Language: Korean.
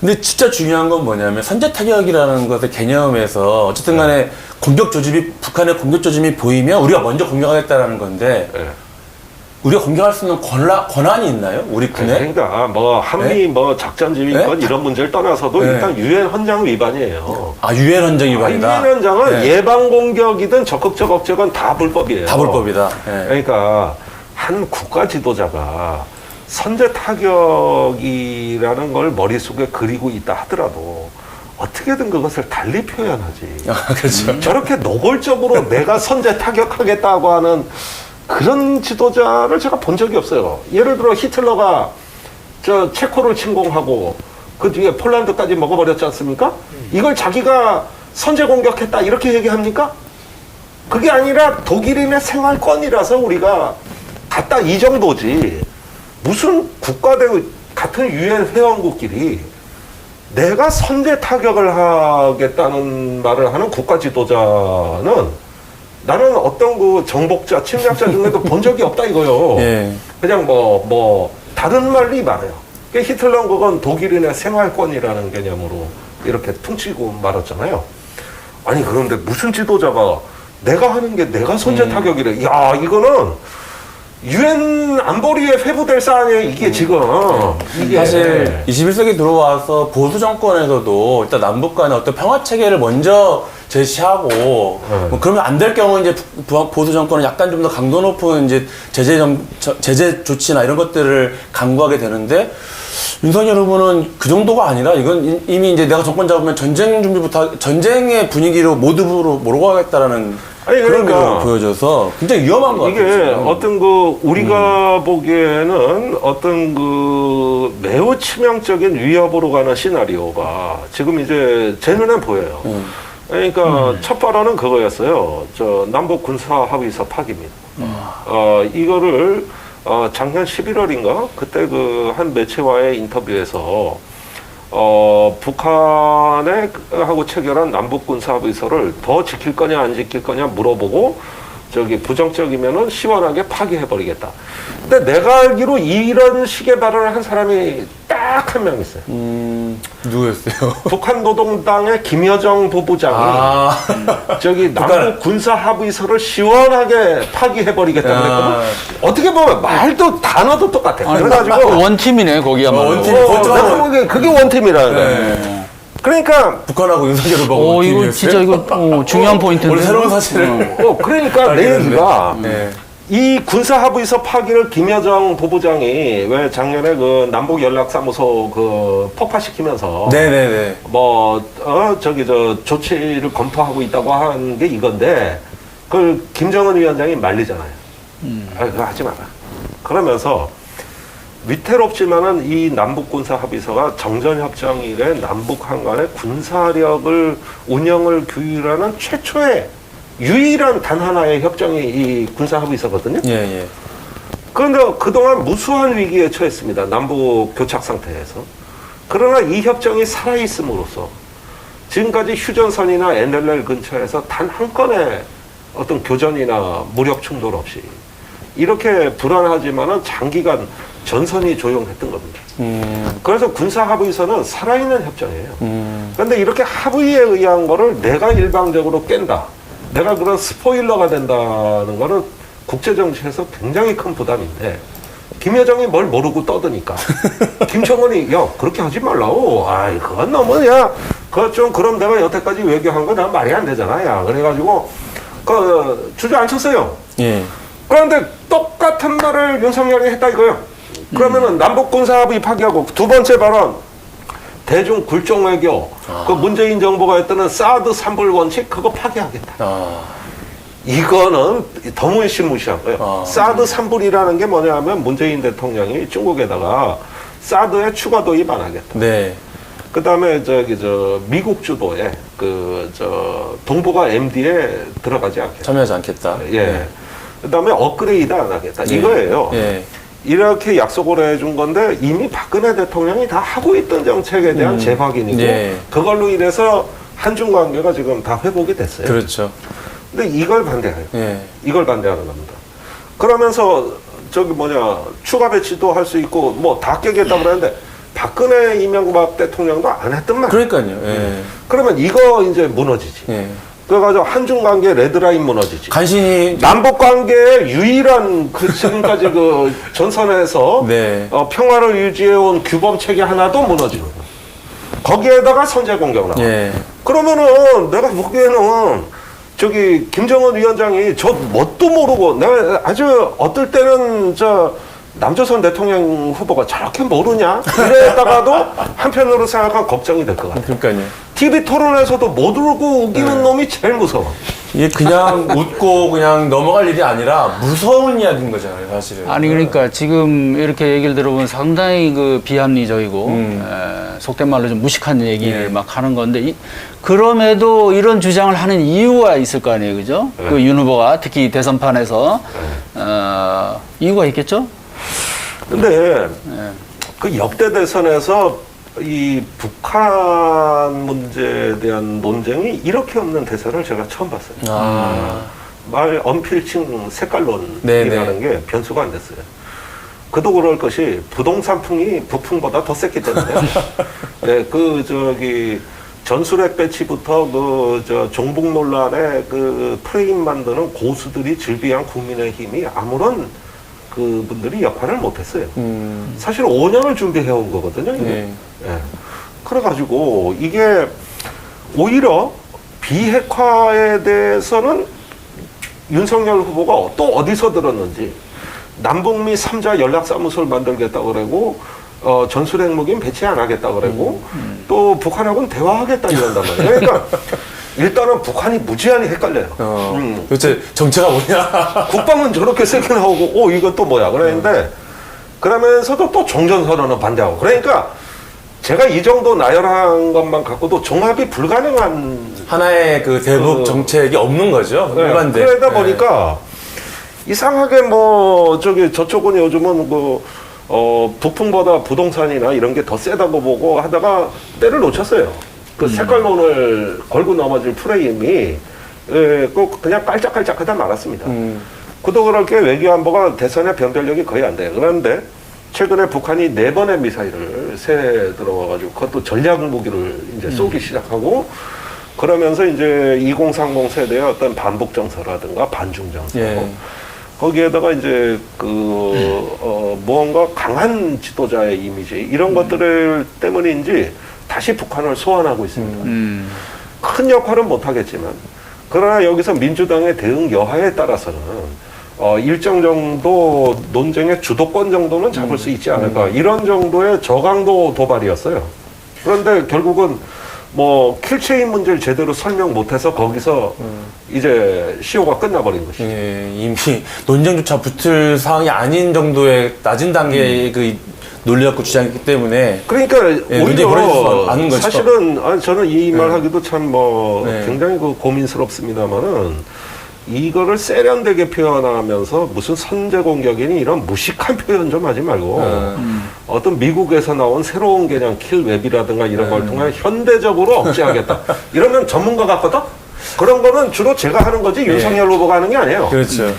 근데 진짜 중요한 건 뭐냐면 선제 타격이라는 것의 개념에서 어쨌든 간에 공격 조짐이 북한의 공격 조짐이 보이면 우리가 먼저 공격하겠다라는 건데 우리가 공격할 수 있는 권한이 있나요? 우리 군에? 그러니까 뭐 한미 뭐 작전 지휘권 이런 문제를 떠나서도 일단 유엔 헌장 위반이에요. 아, 유엔 헌장 위반이다. 유엔 헌장은 예방 공격이든 적극적 억제건 다 불법이에요. 다 불법이다. 그러니까 한 국가 지도자가 선제 타격이라는 걸 머릿속에 그리고 있다 하더라도 어떻게든 그것을 달리 표현하지. 그렇죠. 저렇게 노골적으로 내가 선제 타격하겠다고 하는 그런 지도자를 제가 본 적이 없어요. 예를 들어 히틀러가 저 체코를 침공하고 그 뒤에 폴란드까지 먹어버렸지 않습니까? 이걸 자기가 선제 공격했다 이렇게 얘기합니까? 그게 아니라 독일인의 생활권이라서 우리가 갔다 이 정도지. 무슨 국가대 같은 유엔 회원국끼리 내가 선제 타격을 하겠다는 말을 하는 국가 지도자는 나는 어떤 그 정복자, 침략자 중에도 본 적이 없다 이거요. 그냥 다른 말이 많아요. 히틀러는 그건 독일인의 생활권이라는 개념으로 이렇게 퉁치고 말았잖아요. 아니 그런데 무슨 지도자가 내가 하는 게 내가 선제 타격이래. 야 이거는 유엔 안보리에 회부될 사안이에요. 이게 지금 이게 사실 21세기 들어와서 보수 정권에서도 일단 남북 간의 어떤 평화 체계를 먼저 제시하고 뭐 그러면 안 될 경우 이제 보수 정권은 약간 좀 더 강도 높은 이제 제재 조치나 이런 것들을 강구하게 되는데 윤석열 후보는 그 정도가 아니라 이건 이미 이제 내가 정권 잡으면 전쟁 준비부터 전쟁의 분위기로 모두로 몰고 가겠다라는 그런 게 보여져서 굉장히 위험한 것 같아요. 이게 어떤 그 우리가 보기에는 어떤 그 매우 치명적인 위협으로 가는 시나리오가 지금 이제 제 눈에 보여요. 그러니까 첫 발언은 그거였어요. 저 남북 군사 합의서 파기입니다. 이거를 작년 11월인가 그때 그 한 매체와의 인터뷰에서 북한에 하고 체결한 남북 군사 합의서를 더 지킬 거냐 안 지킬 거냐 물어보고 저기 부정적이면은 시원하게 파기해버리겠다. 근데 내가 알기로 이런 식의 발언을 한 사람이 딱 한 명 있어요. 누구였어요? 북한 노동당의 김여정 부부장이 저기 남북 군사 합의서를 시원하게 파기해버리겠다 그랬거든. 어떻게 보면 말도 단어도 똑같아. 그래가지고 원팀이네 거기야말로. 원팀. 그게 원팀이라는 거예요. 그러니까 북한하고 윤석열 후보가 이거 진짜 이거 중요한 포인트인데. 오늘 새로운 사실을. 그러니까 내 얘기가 이 군사 합의서 파기를 김여정 부부장이 왜 작년에 그 남북 연락사무소 그 폭파시키면서 조치를 검토하고 있다고 한 게 이건데 그걸 김정은 위원장이 말리잖아요. 그거 하지 마라. 그러면서 위태롭지만은 이 남북 군사 합의서가 정전협정 이래 남북한 간의 군사력을 운영을 규율하는 최초의 유일한 단 하나의 협정이 이 군사 합의서거든요. 그런데 그동안 무수한 위기에 처했습니다. 남북 교착 상태에서. 그러나 이 협정이 살아있음으로써 지금까지 휴전선이나 NLL 근처에서 단 한 건의 어떤 교전이나 무력 충돌 없이 이렇게 불안하지만은 장기간 전선이 조용했던 겁니다. 그래서 군사 합의서는 살아있는 협정이에요. 그런데 이렇게 합의에 의한 거를 내가 일방적으로 깬다. 내가 그런 스포일러가 된다는 거는 국제정치에서 굉장히 큰 부담인데 김여정이 뭘 모르고 떠드니까 김정은이 야 그렇게 하지 말라고 아이 그건 너무 야 그거 좀 그럼 내가 여태까지 외교한 거 난 말이 안 되잖아 야 그래가지고 그 주저앉혔어요. 그런데 똑같은 말을 윤석열이 했다 이거예요. 그러면은 남북 군사 합의 파기하고 두 번째 발언 대중 굴종 외교 그 문재인 정부가 했던 사드 산불 원칙 그거 파기하겠다. 이거는 더무시무시한 거예요. 사드 산불이라는 게 뭐냐면 문재인 대통령이 중국에다가 사드에 추가 도입 안 하겠다. 그다음에 미국 주도의 동북아 MD에 들어가지 않겠다. 참여하지 않겠다. 그다음에 업그레이드 안 하겠다. 이거예요. 이렇게 약속을 해준 건데 이미 박근혜 대통령이 다 하고 있던 정책에 대한 재확인이고 그걸로 인해서 한중 관계가 지금 다 회복이 됐어요. 그렇죠. 근데 이걸 반대해요. 이걸 반대하는 겁니다. 그러면서 추가 배치도 할 수 있고 다 깨겠다고 그러는데 박근혜 이명박 대통령도 안 했던 말. 그러니까요. 예. 그러면 이거 이제 무너지지. 예. 그래가지고 한중 관계 레드라인 무너지지. 간신히 남북 관계의 유일한 그 지금까지 그 전선에서 네. 평화를 유지해온 규범 체계 하나도 무너지고 거기에다가 선제 공격 나와. 예. 그러면은 내가 보기에는 저기 김정은 위원장이 저 뭣도 모르고 내가 아주 어떨 때는 저 남조선 대통령 후보가 저렇게 모르냐 이랬다가도 한편으로 생각하면 걱정이 될 것 같아. 그러니까요. TV 토론에서도 못 울고 우기는 놈이 제일 무서워. 이게 그냥 웃고 그냥 넘어갈 일이 아니라 무서운 이야기인 거잖아요, 사실은. 아니 그러니까 지금 이렇게 얘기를 들어보면 상당히 그 비합리적이고 속된 말로 좀 무식한 얘기를 네. 막 하는 건데 그럼에도 이런 주장을 하는 이유가 있을 거 아니에요, 그죠? 네. 그 윤 후보가 특히 대선판에서 이유가 있겠죠? 근데 그 역대 대선에서 이 북한 문제에 대한 논쟁이 이렇게 없는 대선을 제가 처음 봤어요. 아. 말 언필칭 색깔론이라는 네네. 게 변수가 안 됐어요. 그도 그럴 것이 부동산풍이 북풍보다 더 셌기 때문에 네, 그 저기 전술핵 배치부터 그 저 종북 논란의 그 프레임 만드는 고수들이 즐비한 국민의힘이 아무런 그 분들이 역할을 못했어요. 사실 5년을 준비해온 거거든요. 이게. 네. 예. 그래가지고 이게 오히려 비핵화에 대해서는 윤석열 후보가 또 어디서 들었는지 남북미 3자 연락사무소를 만들겠다고 그러고 전술핵 무기는 배치 안 하겠다고 그러고 또 북한하고는 대화하겠다 이런단 말이에요. 그러니까 일단은 북한이 무지한히 헷갈려요. 도대체 정체가 뭐냐? 국방은 저렇게 세게 나오고 이건 또 뭐야 그랬는데 그러면서도 또 종전선언은 반대하고 그러니까 제가 이 정도 나열한 것만 갖고도 종합이 불가능한 하나의 그 대북 정책이 없는 거죠. 네, 일반대. 그러다 보니까 이상하게 뭐 저기 저쪽은 요즘은 그 북풍보다 부동산이나 이런 게 더 세다고 보고 하다가 때를 놓쳤어요. 그 색깔론을 걸고 넘어질 프레임이 꼭 그냥 깔짝깔짝하다 말았습니다. 그도 그럴 게 외교안보가 대선의 변별력이 거의 안 돼요. 그런데 최근에 북한이 4번의 미사일을 새 들어와가지고 그것도 전략 무기를 이제 쏘기 시작하고 그러면서 이제 2030 세대의 어떤 반북 정서라든가 반중 정서 예. 거기에다가 이제 무언가 강한 지도자의 이미지 이런 것들을 때문인지 다시 북한을 소환하고 있습니다. 큰 역할은 못하겠지만 그러나 여기서 민주당의 대응 여하에 따라서는 일정 정도 논쟁의 주도권 정도는 잡을 수 있지 않을까 이런 정도의 저강도 도발이었어요. 그런데 결국은 뭐 킬체인 문제를 제대로 설명 못해서 거기서 이제 시효가 끝나버린 것이죠. 예, 이미 논쟁조차 붙을 상황이 아닌 정도의 낮은 단계의 그 논리갖고 주장했기 때문에 그러니까 예, 문제 벌어지지 않는 거죠. 사실은 저는 이 말 하기도 참 뭐 네. 굉장히 그 고민스럽습니다만은 이거를 세련되게 표현하면서 무슨 선제 공격이니 이런 무식한 표현 좀 하지 말고 어떤 미국에서 나온 새로운 개념 킬웹이라든가 이런 걸 통해 현대적으로 억제하겠다. 이러면 전문가 같거든? 그런 거는 주로 제가 하는 거지 윤석열 후보가 하는 게 아니에요. 그렇죠.